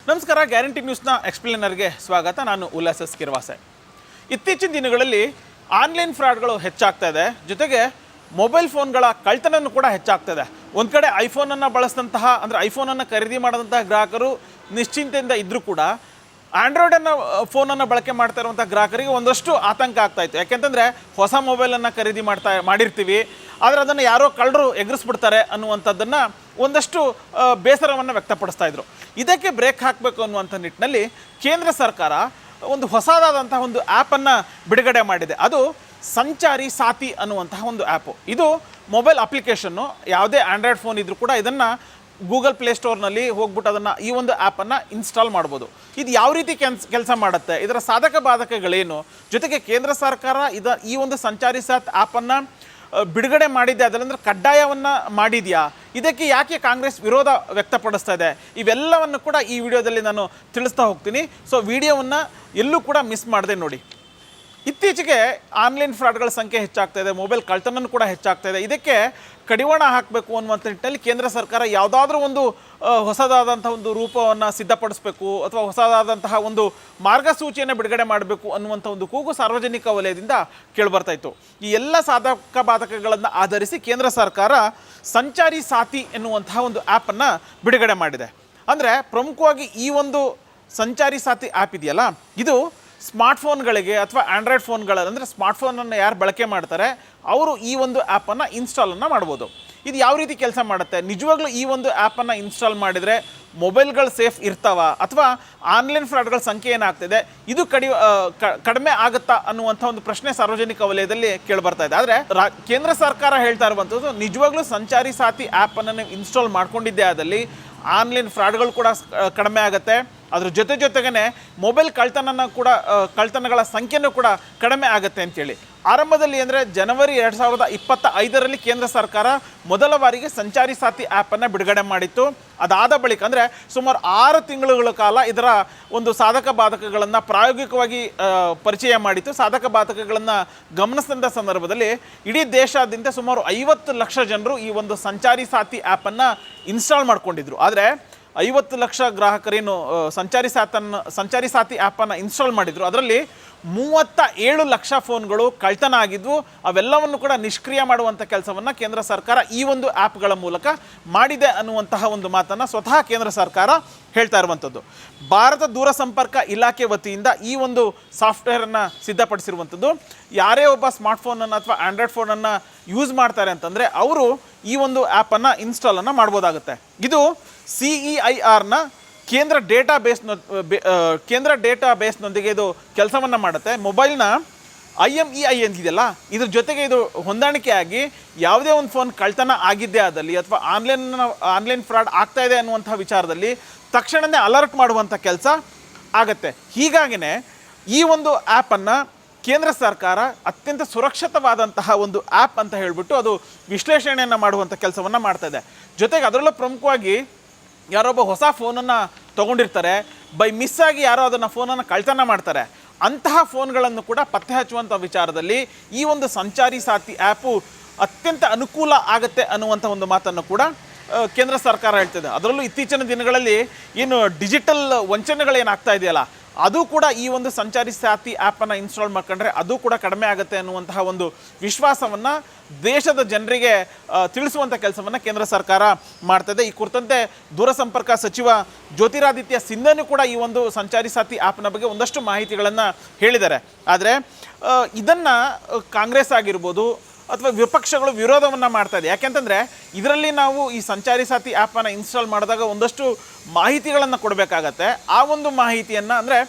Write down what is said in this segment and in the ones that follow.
ನಮಸ್ಕಾರ. ಗ್ಯಾರಂಟಿ ನ್ಯೂಸ್ನ ಎಕ್ಸ್ಪ್ಲೇನರ್ಗೆ ಸ್ವಾಗತ. ನಾನು ಉಲ್ಲಾಸ್ ಎಸ್ ಕಿರ್ವಾಸೆ. ಇತ್ತೀಚಿನ ದಿನಗಳಲ್ಲಿ ಆನ್ಲೈನ್ ಫ್ರಾಡ್ಗಳು ಹೆಚ್ಚಾಗ್ತಾ ಇದೆ, ಜೊತೆಗೆ ಮೊಬೈಲ್ ಫೋನ್ಗಳ ಕಳ್ತನನೂ ಕೂಡ ಹೆಚ್ಚಾಗ್ತಾ ಇದೆ. ಒಂದು ಕಡೆ ಐಫೋನನ್ನು ಬಳಸಿದಂತಹ ಅಂದರೆ ಐಫೋನನ್ನು ಖರೀದಿ ಮಾಡಿದಂತಹ ಗ್ರಾಹಕರು ನಿಶ್ಚಿಂತೆಯಿಂದ ಇದ್ದರೂ ಕೂಡ ಆಂಡ್ರಾಯ್ಡನ್ನು ಫೋನನ್ನು ಬಳಕೆ ಮಾಡ್ತಾ ಇರುವಂಥ ಗ್ರಾಹಕರಿಗೆ ಒಂದಷ್ಟು ಆತಂಕ ಆಗ್ತಾಯಿತ್ತು. ಯಾಕೆಂತಂದರೆ ಹೊಸ ಮೊಬೈಲನ್ನು ಖರೀದಿ ಮಾಡಿರ್ತೀವಿ, ಆದರೆ ಅದನ್ನು ಯಾರೋ ಕಳ್ಳರು ಎಗರಿಸ್ಬಿಡ್ತಾರೆ ಅನ್ನುವಂಥದ್ದನ್ನು ಒಂದಷ್ಟು ಬೇಸರವನ್ನು ವ್ಯಕ್ತಪಡಿಸ್ತಾ ಇದ್ರು. ಇದಕ್ಕೆ ಬ್ರೇಕ್ ಹಾಕಬೇಕು ಅನ್ನುವಂಥ ನಿಟ್ಟಿನಲ್ಲಿ ಕೇಂದ್ರ ಸರ್ಕಾರ ಒಂದು ಹೊಸದಾದಂತಹ ಒಂದು ಆ್ಯಪನ್ನು ಬಿಡುಗಡೆ ಮಾಡಿದೆ. ಅದು ಸಂಚಾರಿ ಸಾಥಿ ಅನ್ನುವಂತಹ ಒಂದು ಆ್ಯಪು. ಇದು ಮೊಬೈಲ್ ಅಪ್ಲಿಕೇಶನ್ನು. ಯಾವುದೇ ಆಂಡ್ರಾಯ್ಡ್ ಫೋನ್ ಇದ್ದರೂ ಕೂಡ ಇದನ್ನು ಗೂಗಲ್ ಪ್ಲೇಸ್ಟೋರ್ನಲ್ಲಿ ಹೋಗ್ಬಿಟ್ಟು ಅದನ್ನು ಈ ಒಂದು ಆ್ಯಪನ್ನು ಇನ್ಸ್ಟಾಲ್ ಮಾಡ್ಬೋದು. ಇದು ಯಾವ ರೀತಿ ಕೆಲಸ ಮಾಡುತ್ತೆ, ಇದರ ಸಾಧಕ ಬಾಧಕಗಳೇನು, ಜೊತೆಗೆ ಕೇಂದ್ರ ಸರ್ಕಾರ ಈ ಒಂದು ಸಂಚಾರಿ ಸಾಥ್ ಆ್ಯಪನ್ನು ಬಿಡುಗಡೆ ಮಾಡಿದ್ದೆ, ಅದರಂದ್ರೆ ಕಡ್ಡಾಯವನ್ನು ಮಾಡಿದೆಯಾ, ಇದಕ್ಕೆ ಯಾಕೆ ಕಾಂಗ್ರೆಸ್ ವಿರೋಧ ವ್ಯಕ್ತಪಡಿಸ್ತಾ ಇದೆ, ಇವೆಲ್ಲವನ್ನು ಕೂಡ ಈ ವಿಡಿಯೋದಲ್ಲಿ ನಾನು ತಿಳಿಸ್ತಾ ಹೋಗ್ತೀನಿ. ಸೊ ವಿಡಿಯೋವನ್ನು ಎಲ್ಲೂ ಕೂಡ ಮಿಸ್ ಮಾಡದೆ ನೋಡಿ. ಇತ್ತೀಚೆಗೆ ಆನ್ಲೈನ್ ಫ್ರಾಡ್ಗಳ ಸಂಖ್ಯೆ ಹೆಚ್ಚಾಗ್ತಾ ಇದೆ, ಮೊಬೈಲ್ ಕಳ್ತನೂ ಕೂಡ ಹೆಚ್ಚಾಗ್ತಾ ಇದೆ. ಇದಕ್ಕೆ ಕಡಿವಾಣ ಹಾಕಬೇಕು ಅನ್ನುವಂಥ ನಿಟ್ಟಿನಲ್ಲಿ ಕೇಂದ್ರ ಸರ್ಕಾರ ಯಾವುದಾದ್ರೂ ಒಂದು ಹೊಸದಾದಂಥ ಒಂದು ರೂಪವನ್ನು ಸಿದ್ಧಪಡಿಸಬೇಕು ಅಥವಾ ಹೊಸದಾದಂತಹ ಒಂದು ಮಾರ್ಗಸೂಚಿಯನ್ನು ಬಿಡುಗಡೆ ಮಾಡಬೇಕು ಅನ್ನುವಂಥ ಒಂದು ಕೂಗು ಸಾರ್ವಜನಿಕ ವಲಯದಿಂದ ಕೇಳಿಬರ್ತಾಯಿತ್ತು. ಈ ಎಲ್ಲ ಸಾಧಕ ಬಾಧಕಗಳನ್ನು ಆಧರಿಸಿ ಕೇಂದ್ರ ಸರ್ಕಾರ ಸಂಚಾರಿ ಸಾಥಿ ಎನ್ನುವಂತಹ ಒಂದು ಆ್ಯಪನ್ನು ಬಿಡುಗಡೆ ಮಾಡಿದೆ. ಅಂದರೆ ಪ್ರಮುಖವಾಗಿ ಈ ಒಂದು ಸಂಚಾರಿ ಸಾಥಿ ಆ್ಯಪ್ ಇದೆಯಲ್ಲ, ಇದು ಸ್ಮಾರ್ಟ್ಫೋನ್ಗಳಿಗೆ ಅಥವಾ ಆಂಡ್ರಾಯ್ಡ್ ಫೋನ್ಗಳಲ್ಲಿ ಅಂದರೆ ಸ್ಮಾರ್ಟ್ಫೋನನ್ನು ಯಾರು ಬಳಕೆ ಮಾಡ್ತಾರೆ ಅವರು ಈ ಒಂದು ಆ್ಯಪನ್ನು ಇನ್ಸ್ಟಾಲನ್ನು ಮಾಡ್ಬೋದು. ಇದು ಯಾವ ರೀತಿ ಕೆಲಸ ಮಾಡುತ್ತೆ, ನಿಜವಾಗ್ಲೂ ಈ ಒಂದು ಆ್ಯಪನ್ನು ಇನ್ಸ್ಟಾಲ್ ಮಾಡಿದರೆ ಮೊಬೈಲ್ಗಳು ಸೇಫ್ ಇರ್ತಾವ ಅಥವಾ ಆನ್ಲೈನ್ ಫ್ರಾಡ್ಗಳ ಸಂಖ್ಯೆ ಏನಾಗ್ತಿದೆ ಇದು ಕಡಿಮೆ ಆಗುತ್ತಾ ಅನ್ನುವಂಥ ಒಂದು ಪ್ರಶ್ನೆ ಸಾರ್ವಜನಿಕ ವಲಯದಲ್ಲಿ ಕೇಳಿಬರ್ತಾ ಇದೆ. ಆದರೆ ಕೇಂದ್ರ ಸರ್ಕಾರ ಹೇಳ್ತಾ ಇರುವಂಥದ್ದು ನಿಜವಾಗ್ಲೂ ಸಂಚಾರಿ ಸಾಥಿ ಆ್ಯಪನ್ನು ನೀವು ಇನ್ಸ್ಟಾಲ್ ಮಾಡ್ಕೊಂಡಿದ್ದೇ ಆದಲ್ಲಿ ಆನ್ಲೈನ್ ಫ್ರಾಡ್ಗಳು ಕೂಡ ಕಡಿಮೆ ಆಗುತ್ತೆ. ಅದ್ರ ಜೊತೆಗೇ ಮೊಬೈಲ್ ಕಳ್ತನಗಳ ಸಂಖ್ಯೆನೂ ಕೂಡ ಕಡಿಮೆ ಆಗುತ್ತೆ ಅಂತೇಳಿ ಆರಂಭದಲ್ಲಿ ಅಂದರೆ ಜನವರಿ 2025ರಲ್ಲಿ ಕೇಂದ್ರ ಸರ್ಕಾರ ಮೊದಲ ಬಾರಿಗೆ ಸಂಚಾರಿ ಸಾಥಿ ಆ್ಯಪನ್ನು ಬಿಡುಗಡೆ ಮಾಡಿತ್ತು. ಅದಾದ ಬಳಿಕ ಅಂದರೆ ಸುಮಾರು 6 ತಿಂಗಳುಗಳ ಕಾಲ ಇದರ ಒಂದು ಸಾಧಕ ಬಾಧಕಗಳನ್ನು ಪ್ರಾಯೋಗಿಕವಾಗಿ ಪರಿಚಯ ಮಾಡಿತ್ತು. ಸಾಧಕ ಬಾಧಕಗಳನ್ನು ಗಮನಿಸಿದ ಸಂದರ್ಭದಲ್ಲಿ ಇಡೀ ದೇಶಾದ್ಯಂತ ಸುಮಾರು 50 ಲಕ್ಷ ಜನರು ಈ ಒಂದು ಸಂಚಾರಿ ಸಾಥಿ ಆ್ಯಪನ್ನು ಇನ್ಸ್ಟಾಲ್ ಮಾಡ್ಕೊಂಡಿದ್ರು. ಆದರೆ 50 ಲಕ್ಷ ಗ್ರಾಹಕರೇನು ಸಂಚಾರಿ ಸಾಥಿ ಆ್ಯಪನ್ನು ಇನ್ಸ್ಟಾಲ್ ಮಾಡಿದರು, ಅದರಲ್ಲಿ 37 ಲಕ್ಷ ಫೋನ್ಗಳು ಕಳ್ತನ ಆಗಿದ್ವು. ಅವೆಲ್ಲವನ್ನು ಕೂಡ ನಿಷ್ಕ್ರಿಯ ಮಾಡುವಂಥ ಕೆಲಸವನ್ನು ಕೇಂದ್ರ ಸರ್ಕಾರ ಈ ಒಂದು ಆ್ಯಪ್ಗಳ ಮೂಲಕ ಮಾಡಿದೆ ಅನ್ನುವಂತಹ ಒಂದು ಮಾತನ್ನು ಸ್ವತಃ ಕೇಂದ್ರ ಸರ್ಕಾರ ಹೇಳ್ತಾ ಇರುವಂಥದ್ದು. ಭಾರತ ದೂರಸಂಪರ್ಕ ಇಲಾಖೆ ವತಿಯಿಂದ ಈ ಒಂದು ಸಾಫ್ಟ್ವೇರನ್ನು ಸಿದ್ಧಪಡಿಸಿರುವಂಥದ್ದು. ಯಾರೇ ಒಬ್ಬ ಸ್ಮಾರ್ಟ್ಫೋನನ್ನು ಅಥವಾ ಆಂಡ್ರಾಯ್ಡ್ ಫೋನನ್ನು ಯೂಸ್ ಮಾಡ್ತಾರೆ ಅಂತಂದರೆ ಅವರು ಈ ಒಂದು ಆ್ಯಪನ್ನು ಇನ್ಸ್ಟಾಲನ್ನು ಮಾಡ್ಬೋದಾಗುತ್ತೆ. ಇದು CEIRನ ಕೇಂದ್ರ ಡೇಟಾಬೇಸ್ನೊಂದಿಗೆ ಇದು ಕೆಲಸವನ್ನು ಮಾಡುತ್ತೆ. ಮೊಬೈಲ್ನ IMEI ಅಂತಿದೆಯಲ್ಲ, ಇದ್ರ ಜೊತೆಗೆ ಇದು ಹೊಂದಾಣಿಕೆಯಾಗಿ ಯಾವುದೇ ಒಂದು ಫೋನ್ ಕಳ್ತನ ಆಗಿದ್ದೇ ಆದಲ್ಲಿ ಅಥವಾ ಆನ್ಲೈನ್ ಫ್ರಾಡ್ ಆಗ್ತಾ ಇದೆ ಅನ್ನುವಂಥ ವಿಚಾರದಲ್ಲಿ ತಕ್ಷಣವೇ ಅಲರ್ಟ್ ಮಾಡುವಂಥ ಕೆಲಸ ಆಗುತ್ತೆ. ಹೀಗಾಗಿಯೇ ಈ ಒಂದು ಆ್ಯಪನ್ನು ಕೇಂದ್ರ ಸರ್ಕಾರ ಅತ್ಯಂತ ಸುರಕ್ಷಿತವಾದಂತಹ ಒಂದು ಆ್ಯಪ್ ಅಂತ ಹೇಳಿಬಿಟ್ಟು ಅದು ವಿಶ್ಲೇಷಣೆಯನ್ನು ಮಾಡುವಂಥ ಕೆಲಸವನ್ನು ಮಾಡ್ತಾಯಿದೆ. ಜೊತೆಗೆ ಅದರಲ್ಲೂ ಪ್ರಮುಖವಾಗಿ ಯಾರೊಬ್ಬ ಹೊಸ ಫೋನನ್ನು ತೊಗೊಂಡಿರ್ತಾರೆ, ಬೈ ಮಿಸ್ಸಾಗಿ ಯಾರೋ ಅದನ್ನು ಫೋನನ್ನು ಕಳ್ತನ ಮಾಡ್ತಾರೆ, ಅಂತಹ ಫೋನ್ಗಳನ್ನು ಕೂಡ ಪತ್ತೆ ಹಚ್ಚುವಂಥ ವಿಚಾರದಲ್ಲಿ ಈ ಒಂದು ಸಂಚಾರಿ ಸಾಥಿ ಆ್ಯಪು ಅತ್ಯಂತ ಅನುಕೂಲ ಆಗುತ್ತೆ ಅನ್ನುವಂಥ ಒಂದು ಮಾತನ್ನು ಕೂಡ ಕೇಂದ್ರ ಸರ್ಕಾರ ಹೇಳ್ತಿದೆ. ಅದರಲ್ಲೂ ಇತ್ತೀಚಿನ ದಿನಗಳಲ್ಲಿ ಏನು ಡಿಜಿಟಲ್ ವಂಚನೆಗಳೇನಾಗ್ತಾ ಇದೆಯಲ್ಲ, ಅದು ಕೂಡ ಈ ಒಂದು ಸಂಚಾರಿ ಸಾಥಿ ಆ್ಯಪನ್ನು ಇನ್ಸ್ಟಾಲ್ ಮಾಡ್ಕೊಂಡ್ರೆ ಅದು ಕೂಡ ಕಡಿಮೆ ಆಗುತ್ತೆ ಅನ್ನುವಂತಹ ಒಂದು ವಿಶ್ವಾಸವನ್ನು ದೇಶದ ಜನರಿಗೆ ತಿಳಿಸುವಂಥ ಕೆಲಸವನ್ನು ಕೇಂದ್ರ ಸರ್ಕಾರ ಮಾಡ್ತಾಯಿದೆ. ಈ ಕುರಿತಂತೆ ದೂರಸಂಪರ್ಕ ಸಚಿವ ಜ್ಯೋತಿರಾದಿತ್ಯ ಸಿಂಧ್ಯನೂ ಕೂಡ ಈ ಒಂದು ಸಂಚಾರಿ ಸಾಥಿ ಆ್ಯಪ್ನ ಬಗ್ಗೆ ಒಂದಷ್ಟು ಮಾಹಿತಿಗಳನ್ನು ಹೇಳಿದ್ದಾರೆ. ಆದರೆ ಇದನ್ನು ಕಾಂಗ್ರೆಸ್ ಆಗಿರ್ಬೋದು ಅಥವಾ ವಿಪಕ್ಷಗಳು ವಿರೋಧವನ್ನು ಮಾಡ್ತಾಯಿದೆ. ಯಾಕೆಂತಂದರೆ ಇದರಲ್ಲಿ ನಾವು ಈ ಸಂಚಾರಿ ಸಾಥಿ ಆ್ಯಪನ್ನು ಇನ್ಸ್ಟಾಲ್ ಮಾಡಿದಾಗ ಒಂದಷ್ಟು ಮಾಹಿತಿಗಳನ್ನು ಕೊಡಬೇಕಾಗತ್ತೆ. ಆ ಒಂದು ಮಾಹಿತಿಯನ್ನು ಅಂದರೆ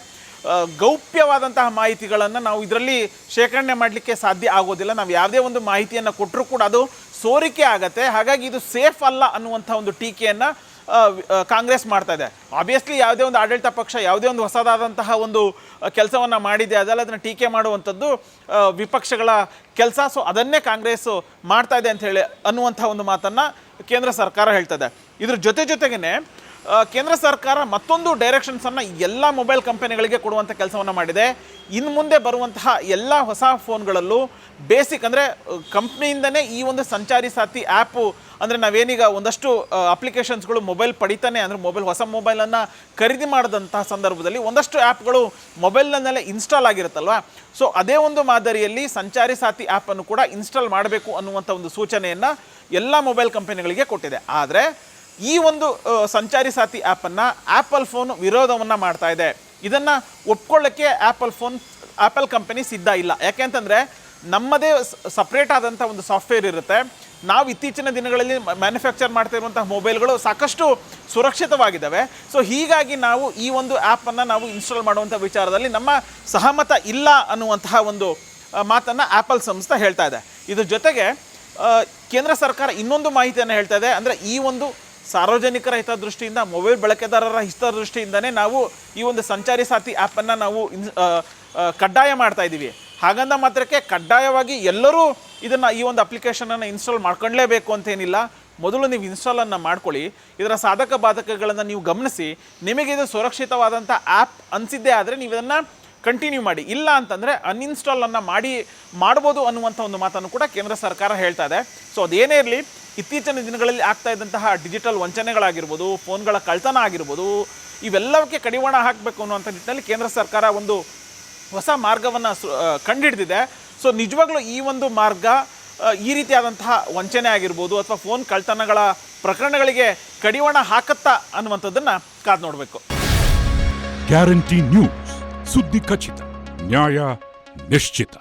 ಗೌಪ್ಯವಾದಂತಹ ಮಾಹಿತಿಗಳನ್ನು ನಾವು ಇದರಲ್ಲಿ ಶೇಖರಣೆ ಮಾಡಲಿಕ್ಕೆ ಸಾಧ್ಯ ಆಗೋದಿಲ್ಲ. ನಾವು ಯಾವುದೇ ಒಂದು ಮಾಹಿತಿಯನ್ನು ಕೊಟ್ಟರೂ ಕೂಡ ಅದು ಸೋರಿಕೆ ಆಗತ್ತೆ. ಹಾಗಾಗಿ ಇದು ಸೇಫ್ ಅಲ್ಲ ಅನ್ನುವಂಥ ಒಂದು ಟೀಕೆಯನ್ನು ಕಾಂಗ್ರೆಸ್ ಮಾಡ್ತಾ ಇದೆ. ಆಬ್ವಿಯಸ್ಲಿ ಯಾವುದೇ ಒಂದು ಆಡಳಿತ ಪಕ್ಷ ಯಾವುದೇ ಒಂದು ಹೊಸದಾದಂತಹ ಒಂದು ಕೆಲಸವನ್ನು ಮಾಡಿದೆ ಅದಲ್ಲ ಅದನ್ನು ಟೀಕೆ ಮಾಡುವಂಥದ್ದು ವಿಪಕ್ಷಗಳ ಕೆಲಸ. ಸೊ ಅದನ್ನೇ ಕಾಂಗ್ರೆಸ್ಸು ಮಾಡ್ತಾ ಇದೆ ಅಂತ ಹೇಳಿ ಅನ್ನುವಂಥ ಒಂದು ಮಾತನ್ನು ಕೇಂದ್ರ ಸರ್ಕಾರ ಹೇಳ್ತದೆ. ಇದ್ರ ಜೊತೆಗೇ ಕೇಂದ್ರ ಸರ್ಕಾರ ಮತ್ತೊಂದು ಡೈರೆಕ್ಷನ್ಸನ್ನು ಎಲ್ಲ ಮೊಬೈಲ್ ಕಂಪನಿಗಳಿಗೆ ಕೊಡುವಂಥ ಕೆಲಸವನ್ನು ಮಾಡಿದೆ. ಇನ್ನು ಮುಂದೆ ಬರುವಂತಹ ಎಲ್ಲ ಹೊಸ ಫೋನ್ಗಳಲ್ಲೂ ಬೇಸಿಕ್ ಅಂದರೆ ಕಂಪ್ನಿಯಿಂದನೇ ಈ ಒಂದು ಸಂಚಾರಿ ಸಾಥಿ ಆ್ಯಪು, ಅಂದರೆ ನಾವೇನೀಗ ಒಂದಷ್ಟು ಅಪ್ಲಿಕೇಶನ್ಸ್ಗಳು ಮೊಬೈಲ್ ಪಡಿತಾನೆ, ಅಂದರೆ ಹೊಸ ಮೊಬೈಲನ್ನು ಖರೀದಿ ಮಾಡಿದಂತಹ ಸಂದರ್ಭದಲ್ಲಿ ಒಂದಷ್ಟು ಆ್ಯಪ್ಗಳು ಮೊಬೈಲ್ನಲ್ಲೇ ಇನ್ಸ್ಟಾಲ್ ಆಗಿರುತ್ತಲ್ವ. ಸೊ ಅದೇ ಒಂದು ಮಾದರಿಯಲ್ಲಿ ಸಂಚಾರಿ ಸಾಥಿ ಆ್ಯಪನ್ನು ಕೂಡ ಇನ್ಸ್ಟಾಲ್ ಮಾಡಬೇಕು ಅನ್ನುವಂಥ ಒಂದು ಸೂಚನೆಯನ್ನು ಎಲ್ಲ ಮೊಬೈಲ್ ಕಂಪನಿಗಳಿಗೆ ಕೊಟ್ಟಿದೆ. ಆದರೆ ಈ ಒಂದು ಸಂಚಾರಿ ಸಾಥಿ ಆ್ಯಪನ್ನು ಆ್ಯಪಲ್ ಫೋನ್ ವಿರೋಧವನ್ನು ಮಾಡ್ತಾ ಇದೆ. ಇದನ್ನು ಒಪ್ಕೊಳ್ಳೋಕ್ಕೆ ಆ್ಯಪಲ್ ಕಂಪನಿ ಸಿದ್ಧ ಇಲ್ಲ. ಯಾಕೆ ಅಂತಂದರೆ ನಮ್ಮದೇ ಸಪ್ರೇಟ್ ಆದಂಥ ಒಂದು ಸಾಫ್ಟ್ವೇರ್ ಇರುತ್ತೆ. ನಾವು ಇತ್ತೀಚಿನ ದಿನಗಳಲ್ಲಿ ಮ್ಯಾನುಫ್ಯಾಕ್ಚರ್ ಮಾಡ್ತಿರುವಂತಹ ಮೊಬೈಲ್ಗಳು ಸಾಕಷ್ಟು ಸುರಕ್ಷಿತವಾಗಿದ್ದಾವೆ. ಸೊ ಹೀಗಾಗಿ ನಾವು ಈ ಒಂದು ಆ್ಯಪನ್ನು ನಾವು ಇನ್ಸ್ಟಾಲ್ ಮಾಡುವಂಥ ವಿಚಾರದಲ್ಲಿ ನಮ್ಮ ಸಹಮತ ಇಲ್ಲ ಅನ್ನುವಂತಹ ಒಂದು ಮಾತನ್ನು ಆ್ಯಪಲ್ ಸಂಸ್ಥೆ ಹೇಳ್ತಾ ಇದೆ. ಇದ್ರ ಜೊತೆಗೆ ಕೇಂದ್ರ ಸರ್ಕಾರ ಇನ್ನೊಂದು ಮಾಹಿತಿಯನ್ನು ಹೇಳ್ತಾ ಇದೆ. ಅಂದರೆ ಈ ಒಂದು ಸಾರ್ವಜನಿಕರ ಹಿತದೃಷ್ಟಿಯಿಂದ, ಮೊಬೈಲ್ ಬಳಕೆದಾರರ ಹಿತದೃಷ್ಟಿಯಿಂದನೇ ನಾವು ಈ ಒಂದು ಸಂಚಾರಿ ಸಾಥಿ ಆ್ಯಪನ್ನು ನಾವು ಕಡ್ಡಾಯ ಮಾಡ್ತಾ ಇದ್ದೀವಿ. ಹಾಗಂದ ಮಾತ್ರಕ್ಕೆ ಕಡ್ಡಾಯವಾಗಿ ಎಲ್ಲರೂ ಈ ಒಂದು ಅಪ್ಲಿಕೇಶನನ್ನು ಇನ್ಸ್ಟಾಲ್ ಮಾಡ್ಕೊಳ್ಳೇಬೇಕು ಅಂತೇನಿಲ್ಲ. ಮೊದಲು ನೀವು ಇನ್ಸ್ಟಾಲನ್ನು ಮಾಡ್ಕೊಳ್ಳಿ, ಇದರ ಸಾಧಕ ಬಾಧಕಗಳನ್ನು ನೀವು ಗಮನಿಸಿ, ನಿಮಗೆ ಇದು ಸುರಕ್ಷಿತವಾದಂಥ ಆ್ಯಪ್ ಅನಿಸಿದ್ದೇ ಆದರೆ ನೀವು ಇದನ್ನು ಕಂಟಿನ್ಯೂ ಮಾಡಿ, ಇಲ್ಲ ಅಂತಂದರೆ ಅನ್ಇನ್ಸ್ಟಾಲನ್ನು ಮಾಡ್ಬೋದು ಅನ್ನುವಂಥ ಒಂದು ಮಾತನ್ನು ಕೂಡ ಕೇಂದ್ರ ಸರ್ಕಾರ ಹೇಳ್ತಾ ಇದೆ. ಸೊ ಅದೇನೇ ಇರಲಿ, ಇತ್ತೀಚಿನ ದಿನಗಳಲ್ಲಿ ಆಗ್ತಾ ಇದ್ದಂತಹ ಡಿಜಿಟಲ್ ವಂಚನೆಗಳಾಗಿರ್ಬೋದು, ಫೋನ್ಗಳ ಕಳ್ತನ ಆಗಿರ್ಬೋದು, ಇವೆಲ್ಲವಕ್ಕೆ ಕಡಿವಾಣ ಹಾಕಬೇಕು ಅನ್ನುವಂಥ ನಿಟ್ಟಿನಲ್ಲಿ ಕೇಂದ್ರ ಸರ್ಕಾರ ಒಂದು ಹೊಸ ಮಾರ್ಗವನ್ನು ಕಂಡುಹಿಡಿದಿದೆ. ಸೊ ನಿಜವಾಗ್ಲೂ ಈ ಒಂದು ಮಾರ್ಗ ಈ ರೀತಿಯಾದಂತಹ ವಂಚನೆ ಆಗಿರ್ಬೋದು ಅಥವಾ ಫೋನ್ ಕಳ್ತನಗಳ ಪ್ರಕರಣಗಳಿಗೆ ಕಡಿವಾಣ ಹಾಕತ್ತಾ ಅನ್ನುವಂಥದ್ದನ್ನು ಕಾದು ನೋಡಬೇಕು. ಗ್ಯಾರಂಟಿ ನ್ಯೂಸ್, ಸುದ್ದಿ ಖಚಿತ, ನ್ಯಾಯ ನಿಶ್ಚಿತ.